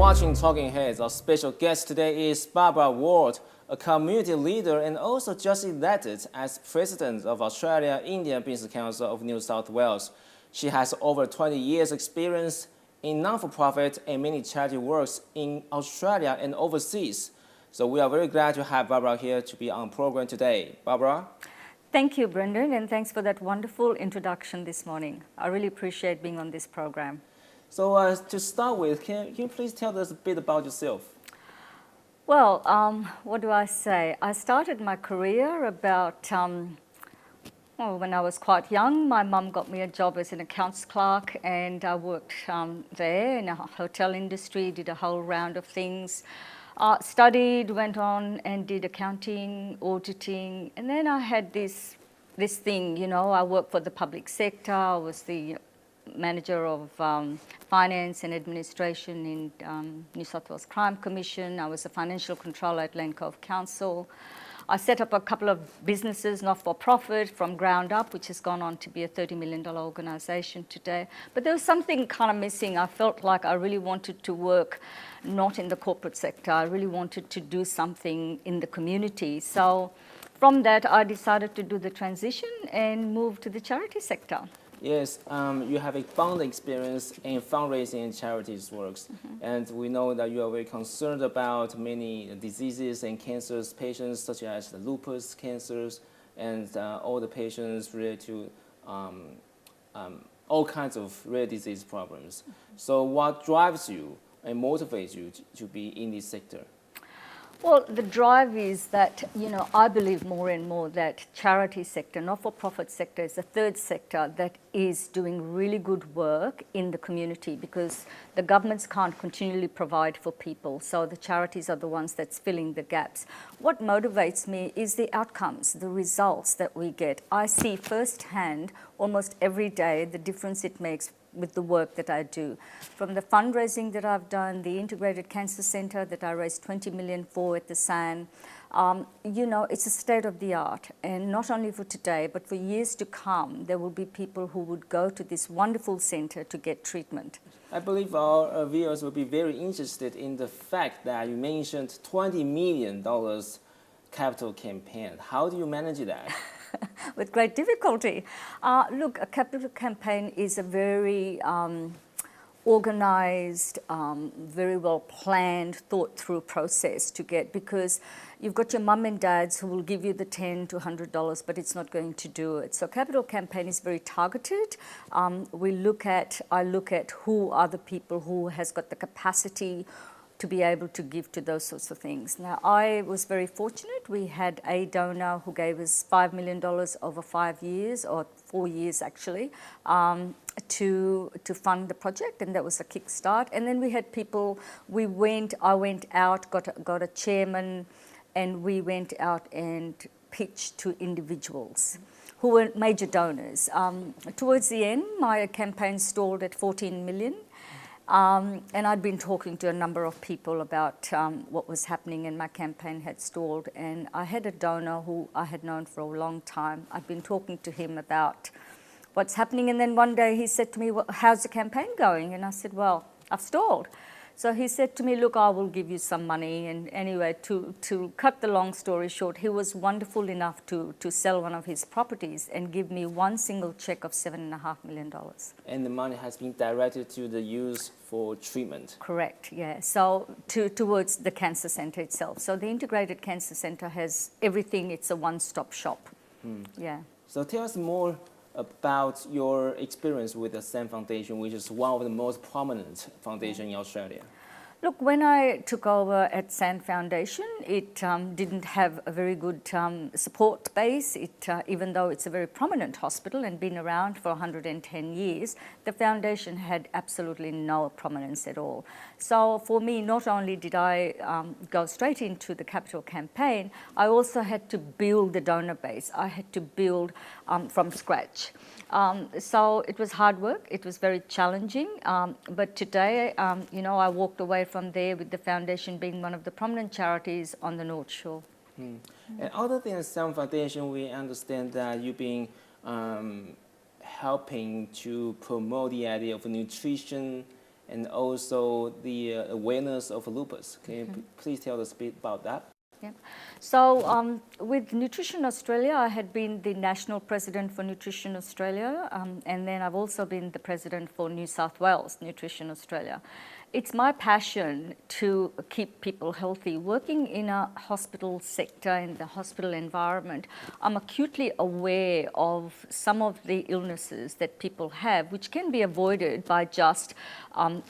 watching Talking Heads. Our special guest today is Barbara Ward, a community leader and also just elected as President of Australia Indian Business Council of New South Wales. She has over 20 years experience in non-for-profit and many charity works in Australia and overseas. So we are very glad to have Barbara here to be on program today. Barbara? Thank you, Brendan, and thanks for that wonderful introduction this morning. I really appreciate being on this program. So to start with, can you please tell us a bit about yourself? Well, what do I say? I started my career about, when I was quite young. My mum got me a job as an accounts clerk, and I worked there in a hotel industry, did a whole round of things. Studied, went on and did accounting, auditing, and then I had this thing, you know, I worked for the public sector. I was the manager of finance and administration in New South Wales Crime Commission. I was a financial controller at Lane Cove Council. I set up a couple of businesses, not-for-profit, from ground up, which has gone on to be a $30 million organisation today. But there was something kind of missing. I felt like I really wanted to work not in the corporate sector. I really wanted to do something in the community. So from that, I decided to do the transition and move to the charity sector. Yes, you have a fund experience in fundraising and charities works, and we know that you are very concerned about many diseases and cancers patients, such as the lupus cancers and all the patients related to all kinds of rare disease problems. So what drives you and motivates you to be in this sector? Well, the drive is that, you know, I believe more and more that charity sector, not-for-profit sector, is the third sector that is doing really good work in the community, because the governments can't continually provide for people. So the charities are the ones that's filling the gaps. What motivates me is the outcomes, the results that we get. I see firsthand almost every day the difference it makes with the work that I do. From the fundraising that I've done, the Integrated Cancer Centre that I raised $20 million for at the SAN, you know, it's a state of the art. And not only for today, but for years to come, there will be people who would go to this wonderful centre to get treatment. I believe our viewers will be very interested in the fact that you mentioned $20 million capital campaign. How do you manage that? With great difficulty. Look, a capital campaign is a very organised, very well planned, thought through process to get, because you've got your mum and dads who will give you the $10 to $100, but it's not going to do it. So capital campaign is very targeted. I look at who are the people who has got the capacity to be able to give to those sorts of things. Now, I was very fortunate. We had a donor who gave us $5 million over 5 years, or 4 years actually, to fund the project, and that was a kickstart. And then we had people, I went out, got a chairman, and we went out and pitched to individuals who were major donors. Towards the end, my campaign stalled at 14 million. And I'd been talking to a number of people about what was happening, and my campaign had stalled. And I had a donor who I had known for a long time. I'd been talking to him about what's happening, and then one day he said to me, well, how's the campaign going? And I said, well, I've stalled. So he said to me, look, I will give you some money. And anyway, to cut the long story short, he was wonderful enough to sell one of his properties and give me one single check of $7.5 million. And the money has been directed to the use for treatment? Correct, yeah. So towards the cancer centre itself. So the Integrated Cancer Centre has everything. It's a one-stop shop. Yeah. So tell us more about your experience with the SAN Foundation, which is one of the most prominent foundations in Australia. Look, when I took over at SAN Foundation, it didn't have a very good support base. Even though it's a very prominent hospital and been around for 110 years, the foundation had absolutely no prominence at all. So for me, not only did I go straight into the capital campaign, I also had to build the donor base. I had to build from scratch. So it was hard work. It was very challenging. But today, you know, I walked away from there with the foundation being one of the prominent charities on the North Shore. And other than SAN Foundation, we understand that you've been helping to promote the idea of nutrition and also the awareness of lupus. Can you please tell us a bit about that? Yeah. So with Nutrition Australia, I had been the national president for Nutrition Australia, and then I've also been the president for New South Wales Nutrition Australia. It's my passion to keep people healthy. Working in a hospital sector, in the hospital environment, I'm acutely aware of some of the illnesses that people have, which can be avoided by just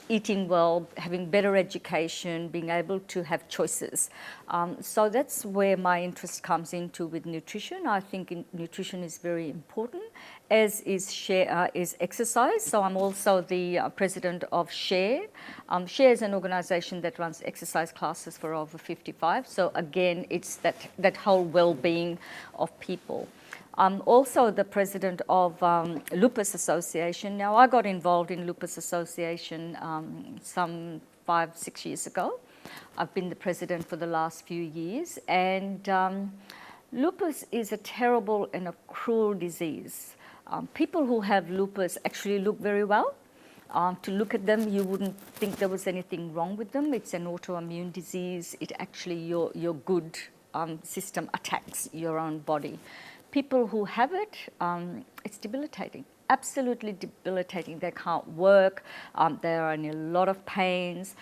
eating well, having better education, being able to have choices. So that's where my interest comes into with nutrition. I think nutrition is very important, as is exercise. So I'm also the president of SHARE. SHARE is an organization that runs exercise classes for over 55. So again, it's that whole well-being of people. I'm also the president of Lupus Association. Now, I got involved in Lupus Association some 5-6 years ago. I've been the president for the last few years, and lupus is a terrible and a cruel disease. People who have lupus actually look very well. To look at them, you wouldn't think there was anything wrong with them. It's an autoimmune disease. It actually, your good system attacks your own body. People who have it, it's debilitating, absolutely debilitating. They can't work, they are in a lot of pains.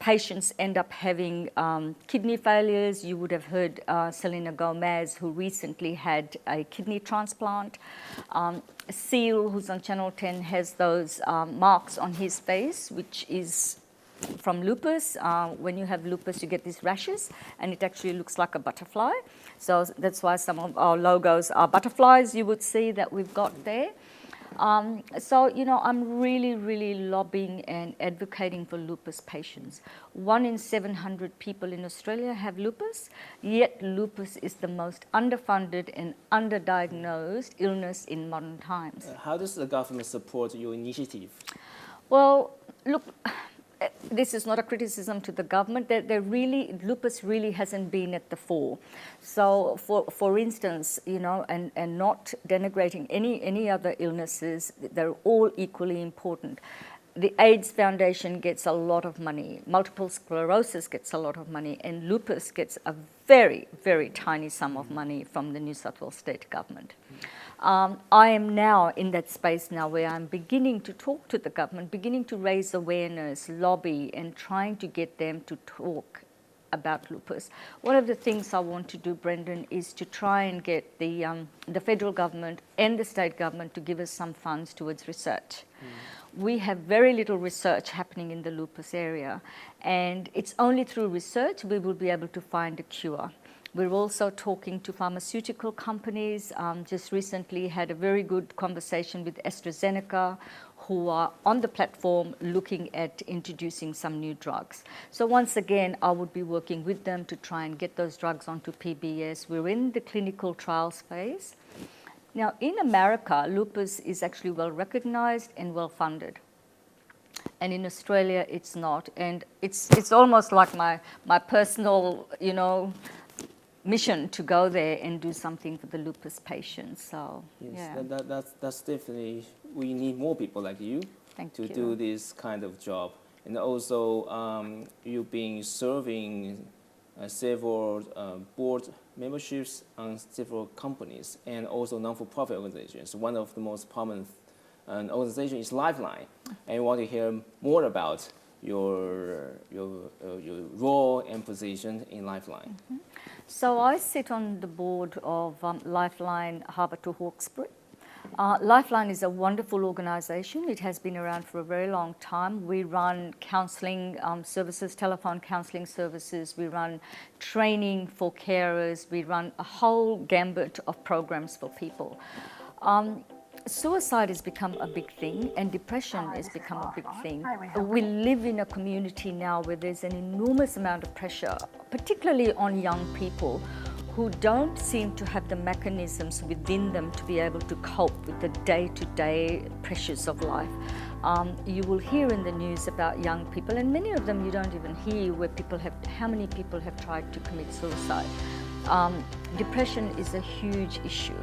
Patients end up having kidney failures. You would have heard Selena Gomez, who recently had a kidney transplant. Seal, who's on Channel 10, has those marks on his face, which is from lupus. When you have lupus, you get these rashes, and it actually looks like a butterfly. So that's why some of our logos are butterflies, you would see that we've got there. So, you know, I'm really lobbying and advocating for lupus patients. 1 in 700 people in Australia have lupus, yet lupus is the most underfunded and underdiagnosed illness in modern times. How does the government support your initiative? Well, look, this is not a criticism to the government. Lupus really hasn't been at the fore. So, for instance, you know, and not denigrating any other illnesses, they're all equally important. The AIDS Foundation gets a lot of money. Multiple sclerosis gets a lot of money, and lupus gets a very tiny sum of money from the New South Wales state government. I am now in that space now where I'm beginning to talk to the government, beginning to raise awareness, lobby, and trying to get them to talk about lupus. One of the things I want to do, Brendan, is to try and get the federal government and the state government to give us some funds towards research. We have very little research happening in the lupus area, and it's only through research we will be able to find a cure. We're also talking to pharmaceutical companies. Just recently had a very good conversation with AstraZeneca, who are on the platform looking at introducing some new drugs. So once again, I would be working with them to try and get those drugs onto PBS. We're in the clinical trials phase. Now, in America, lupus is actually well recognized and well funded. And in Australia, it's not. And it's almost like my personal, you know, mission to go there and do something for the lupus patients. So yes, yeah. That's definitely, we need more people like you to do this kind of job. And also you've been serving several board memberships on several companies and also non-for-profit organizations. One of the most prominent organization is Lifeline, and I want to hear more about your role and position in Lifeline. Mm-hmm. So I sit on the board of Lifeline Harbour to Hawkesbury. Lifeline is a wonderful organisation. It has been around for a very long time. We run counselling services, telephone counselling services. We run training for carers. We run a whole gambit of programs for people. Suicide has become a big thing, and depression has become a big thing. We live in a community now where there's an enormous amount of pressure, particularly on young people who don't seem to have the mechanisms within them to be able to cope with the day-to-day pressures of life. You will hear in the news about young people, and many of them you don't even hear where how many people have tried to commit suicide. Depression is a huge issue.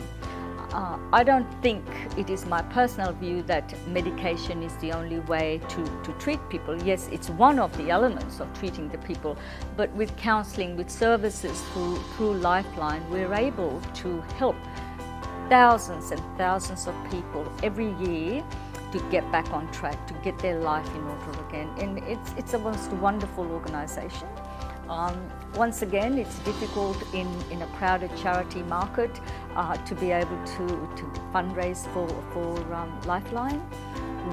I don't think it is my personal view that medication is the only way to treat people. Yes, it's one of the elements of treating the people, but with counselling, with services through Lifeline, we're able to help thousands and thousands of people every year to get back on track, to get their life in order again. And it's a most wonderful organisation. Once again, it's difficult in a crowded charity market to be able to fundraise for Lifeline.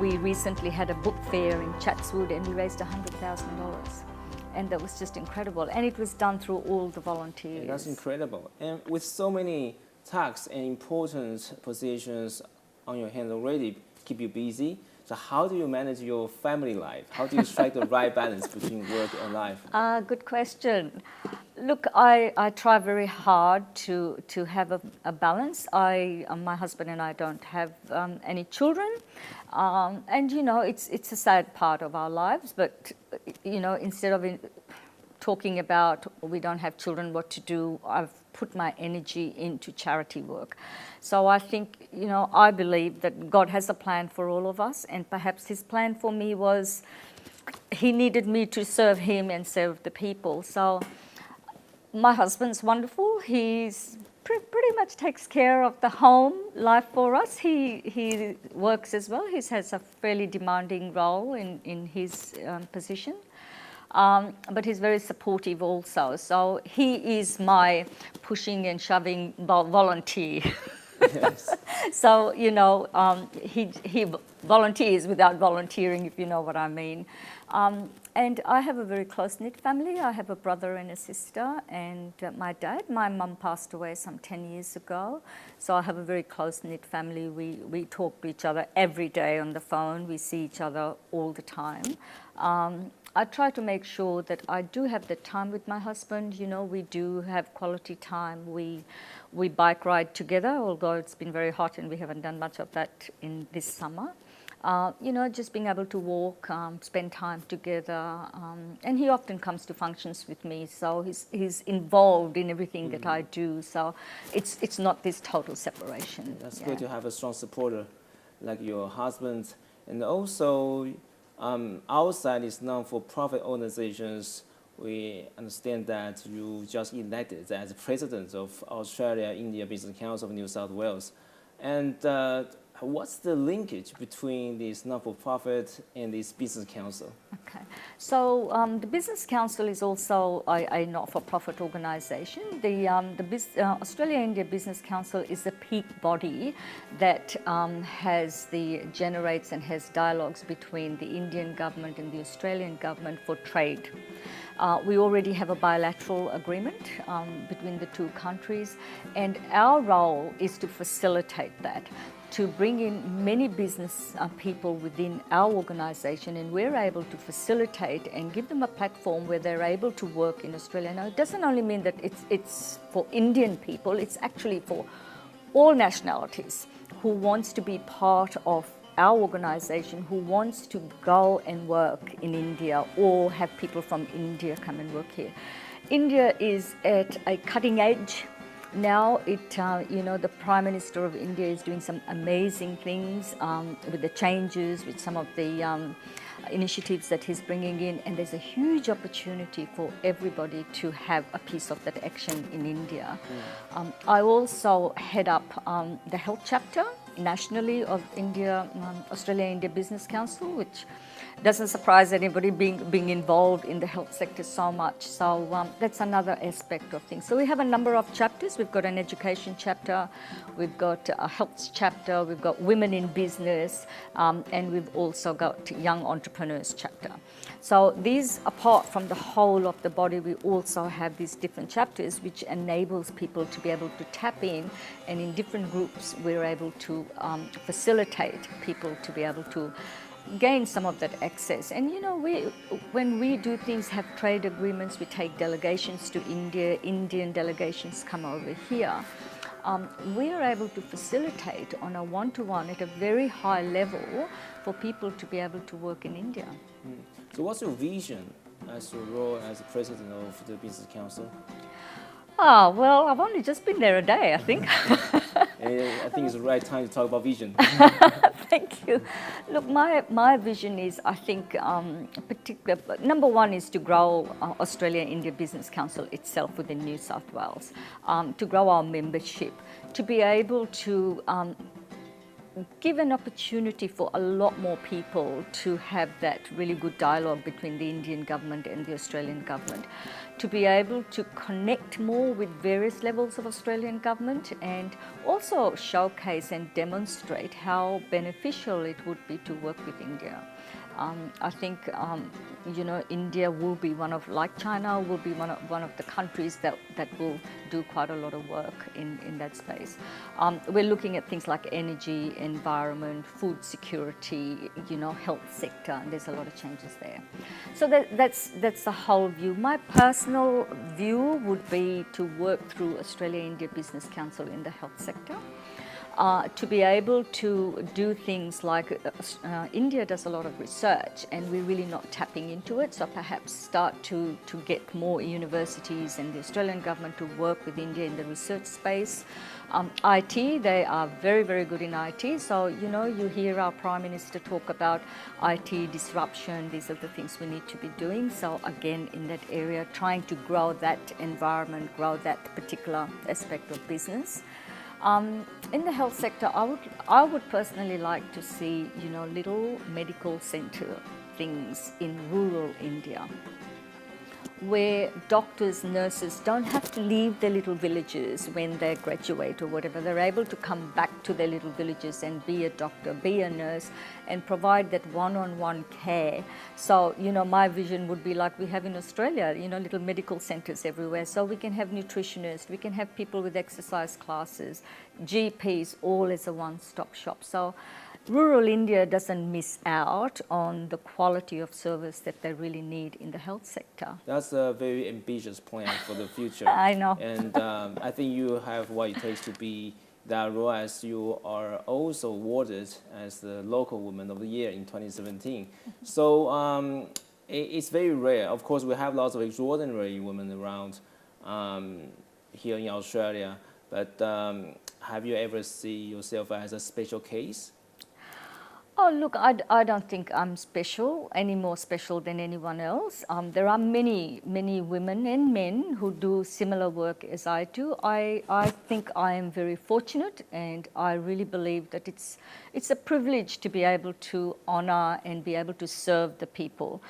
We recently had a book fair in Chatswood and we raised $100,000. And that was just incredible. And it was done through all the volunteers. Yeah, that's incredible. And with so many tasks and important positions on your hands already, keep you busy. So how do you manage your family life? How do you strike the right balance between work and life? Good question. Look, I try very hard to have a balance. My husband and I don't have any children. And, you know, it's a sad part of our lives. But, you know, instead of talking about we don't have children, what to do, I've put my energy into charity work. So I think, you know, I believe that God has a plan for all of us, and perhaps his plan for me was he needed me to serve him and serve the people. So my husband's wonderful. He's pretty much takes care of the home life for us. He works as well. He has a fairly demanding role in his position. But he's very supportive also. So he is my pushing and shoving volunteer. Yes. So, you know, he volunteers without volunteering, if you know what I mean. And I have a very close-knit family. I have a brother and a sister and my dad. My mum passed away some 10 years ago. So I have a very close-knit family. We talk to each other every day on the phone. We see each other all the time. I try to make sure that I do have the time with my husband. You know, we do have quality time. We bike ride together, although it's been very hot and we haven't done much of that in this summer. You know, just being able to walk, spend time together. And he often comes to functions with me, so he's involved in everything that I do. So it's not this total separation. That's good to have a strong supporter like your husband. And also, outside these non-for-profit organizations, we understand that you just elected as president of Australia-India Business Council of New South Wales. And what's the linkage between this non-for-profit and this business council? Okay, so the Business Council is also a not-for-profit organisation. The Australia-India Business Council is a peak body that generates and has dialogues between the Indian government and the Australian government for trade. We already have a bilateral agreement between the two countries, and our role is to facilitate that, to bring in many business people within our organisation, and we're able to facilitate and give them a platform where they're able to work in Australia. Now, it doesn't only mean that it's for Indian people, it's actually for all nationalities who wants to be part of our organisation, who wants to go and work in India or have people from India come and work here. India is at a cutting edge. Now, you know, the Prime Minister of India is doing some amazing things with the changes, with some of the initiatives that he's bringing in, and there's a huge opportunity for everybody to have a piece of that action in India. I also head up the health chapter nationally of Australia-India Business Council, which doesn't surprise anybody being involved in the health sector so much. So that's another aspect of things. So we have a number of chapters. We've got an education chapter, we've got a health chapter, we've got women in business, and we've also got young entrepreneurs chapter. So these, apart from the whole of the body, we also have these different chapters which enables people to be able to tap in, and in different groups we're able to facilitate people to be able to gain some of that access. And you know, when we do things, have trade agreements, we take delegations to India, Indian delegations come over here, we are able to facilitate on a one-to-one at a very high level for people to be able to work in India. So what's your vision as your role as president of the Business Council? Oh, well, I've only just been there a day, I think. I think it's the right time to talk about vision. Thank you. Look, my vision is, I think, number one is to grow Australia-India Business Council itself within New South Wales, to grow our membership, to be able to give an opportunity for a lot more people to have that really good dialogue between the Indian government and the Australian government, to be able to connect more with various levels of Australian government, and also showcase and demonstrate how beneficial it would be to work with India. I think, India will be like China, will be one of the countries that will do quite a lot of work in that space. We're looking at things like energy, environment, food security, health sector, and there's a lot of changes there. So that's the whole view. My personal view would be to work through Australia-India Business Council in the health sector. To be able to do things like India does a lot of research and we're really not tapping into it, so perhaps start to get more universities and the Australian government to work with India in the research space. IT, they are very, very good in IT, so you hear our Prime Minister talk about IT disruption. These are the things we need to be doing. So again, in that area, trying to grow that environment, grow that particular aspect of business. In the health sector, I would personally like to see, little medical centre things in rural India, where doctors, nurses don't have to leave their little villages when they graduate or whatever. They're able to come back to their little villages and be a doctor, be a nurse, and provide that one-on-one care. So, my vision would be like we have in Australia, little medical centres everywhere. So we can have nutritionists, we can have people with exercise classes, GPs, all as a one-stop shop. So rural India doesn't miss out on the quality of service that they really need in the health sector. That's a very ambitious plan for the future. I know. And I think you have what it takes to be that role, as you are also awarded as the Local Woman of the Year in 2017. So it's very rare. Of course, we have lots of extraordinary women around here in Australia, but have you ever seen yourself as a special case? Oh, look, I don't think I'm special, any more special than anyone else. There are many, many women and men who do similar work as I do. I think I am very fortunate, and I really believe that it's a privilege to be able to honour and be able to serve the people.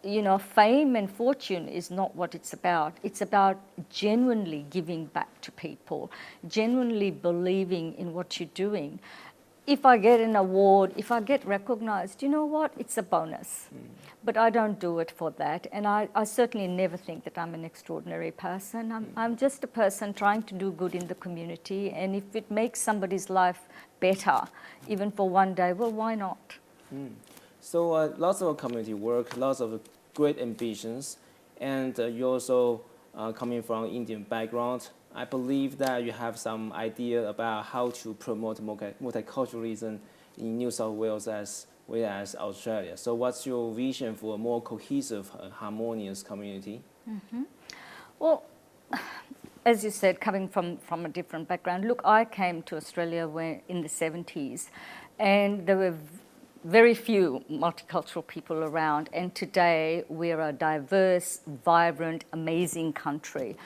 Fame and fortune is not what it's about. It's about genuinely giving back to people, genuinely believing in what you're doing. If I get an award, if I get recognised, you know what, it's a bonus. But I don't do it for that. And I certainly never think that I'm an extraordinary person. I'm just a person trying to do good in the community. And if it makes somebody's life better, even for one day, well, why not? So lots of community work, lots of great ambitions. And you also coming from Indian background. I believe that you have some idea about how to promote multiculturalism in New South Wales as well as Australia. So what's your vision for a more cohesive, harmonious community? Well, as you said, coming from a different background, look, I came to Australia in the 70s, and there were very few multicultural people around, and today we're a diverse, vibrant, amazing country.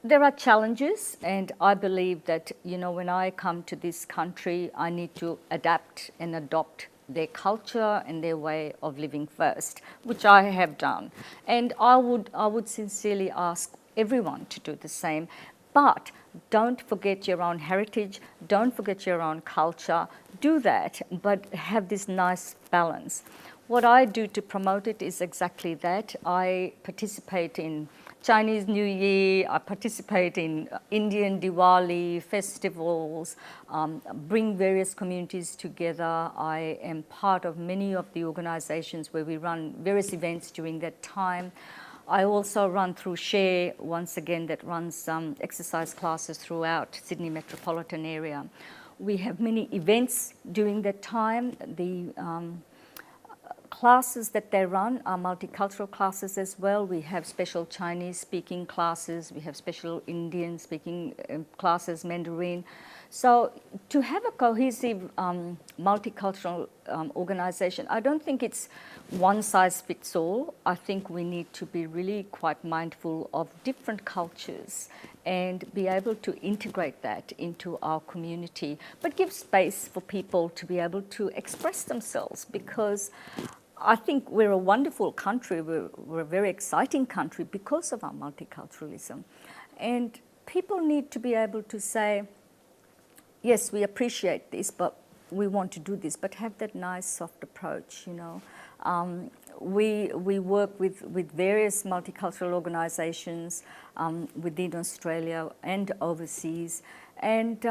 There are challenges, and I believe that, when I come to this country, I need to adapt and adopt their culture and their way of living first, which I have done. And I would sincerely ask everyone to do the same. But don't forget your own heritage, don't forget your own culture. Do that, but have this nice balance. What I do to promote it is exactly that. I participate in Chinese New Year, I participate in Indian Diwali festivals, bring various communities together. I am part of many of the organizations where we run various events during that time. I also run through SHARE, once again, that runs exercise classes throughout Sydney metropolitan area. We have many events during that time. The classes that they run are multicultural classes as well. We have special Chinese speaking classes, we have special Indian speaking classes, Mandarin. So to have a cohesive multicultural organization, I don't think it's one size fits all. I think we need to be really quite mindful of different cultures and be able to integrate that into our community, but give space for people to be able to express themselves, because I think we're a wonderful country, we're a very exciting country because of our multiculturalism. And people need to be able to say, yes, we appreciate this, but we want to do this, but have that nice soft approach, you know. We work with various multicultural organizations within Australia and overseas, and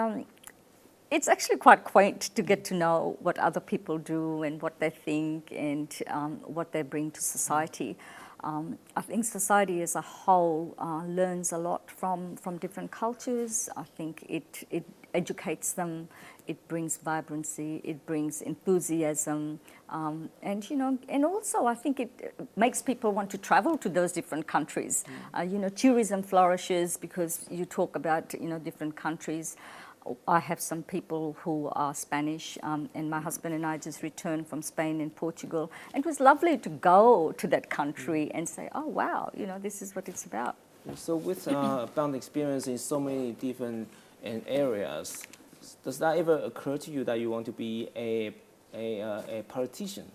it's actually quite quaint to get to know what other people do and what they think and what they bring to society. I think society as a whole learns a lot from different cultures. I think it educates them, it brings vibrancy, it brings enthusiasm, and you know, and also I think it makes people want to travel to those different countries. You know, tourism flourishes because you talk about, you know, different countries. I have some people who are Spanish, and my husband and I just returned from Spain and Portugal, and it was lovely to go to that country and say, oh wow, you know, this is what it's about. So with bound experience in so many different areas, does that ever occur to you that you want to be a politician?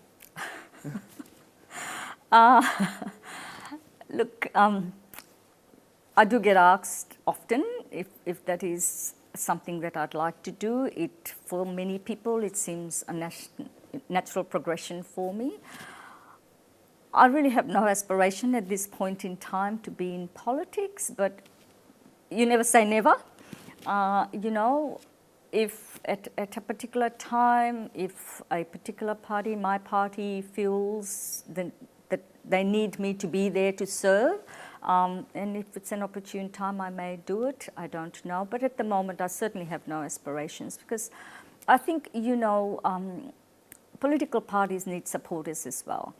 Look, I do get asked often if that is something that I'd like to do. For many people, it seems a natural progression for me. I really have no aspiration at this point in time to be in politics, but you never say never. You know, if at a particular time, if a particular party, my party, feels that they need me to be there to serve, and if it's an opportune time, I may do it. I don't know. But at the moment, I certainly have no aspirations, because I think, you know, political parties need supporters as well.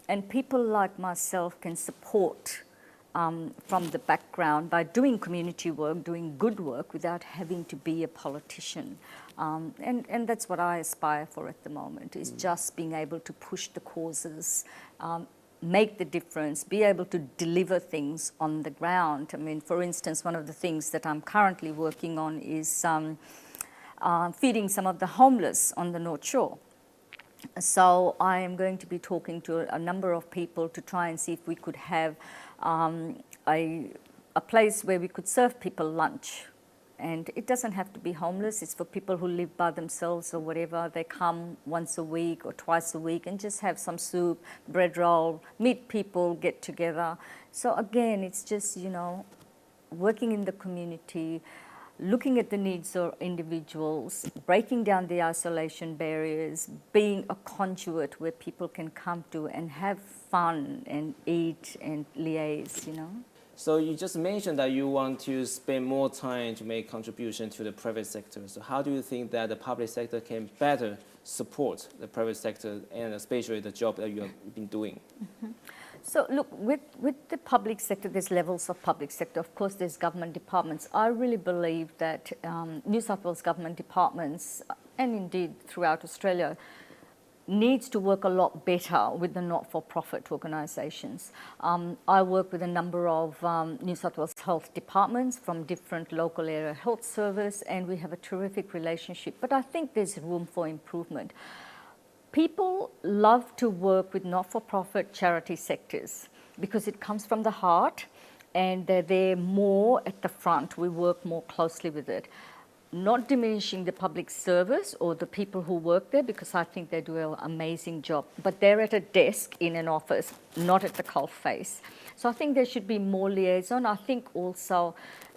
And people like myself can support from the background by doing community work, doing good work without having to be a politician. And that's what I aspire for at the moment, is just being able to push the causes, make the difference, be able to deliver things on the ground. I mean, for instance, one of the things that I'm currently working on is feeding some of the homeless on the North Shore. So I am going to be talking to a number of people to try and see if we could have a place where we could serve people lunch. And it doesn't have to be homeless, it's for people who live by themselves or whatever. They come once a week or twice a week and just have some soup, bread roll, meet people, get together. So again, it's just, you know, working in the community, looking at the needs of individuals, breaking down the isolation barriers, being a conduit where people can come to and have fun and eat and liaise, you know. So you just mentioned that you want to spend more time to make contribution to the private sector. So how do you think that the public sector can better support the private sector, and especially the job that you have been doing? Mm-hmm. So look, with the public sector, there's levels of public sector. Of course, there's government departments. I really believe that New South Wales government departments, and indeed throughout Australia, needs to work a lot better with the not-for-profit organisations. I work with a number of New South Wales health departments from different local area health service, and we have a terrific relationship. But I think there's room for improvement. People love to work with not-for-profit charity sectors because it comes from the heart, and they're there more at the front. We work more closely with it. Not diminishing the public service or the people who work there, because I think they do an amazing job, but they're at a desk in an office, not at the coalface. So I think there should be more liaison. I think also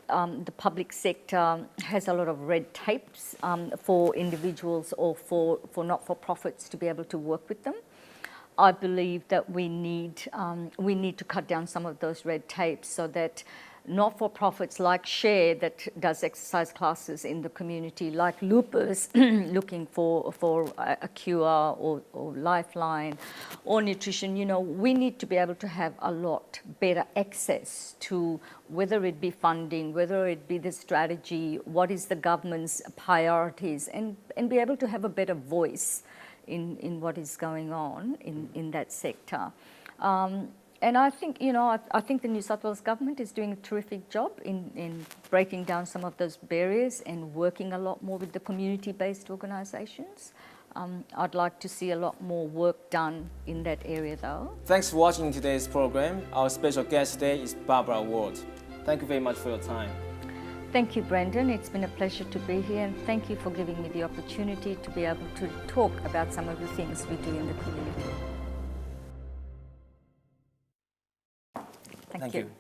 the public sector has a lot of red tapes for individuals or for not-for-profits to be able to work with them. I believe that we need to cut down some of those red tapes so that not-for-profits like Share that does exercise classes in the community, like Loopers looking for a cure, or Lifeline, or nutrition. You know, we need to be able to have a lot better access to, whether it be funding, whether it be the strategy, what is the government's priorities, and be able to have a better voice in what is going on in that sector. And I think, you know, I think the New South Wales government is doing a terrific job in breaking down some of those barriers and working a lot more with the community-based organisations. I'd like to see a lot more work done in that area though. Thanks for watching today's program. Our special guest today is Barbara Ward. Thank you very much for your time. Thank you, Brendan. It's been a pleasure to be here, and thank you for giving me the opportunity to be able to talk about some of the things we do in the community. Thank you.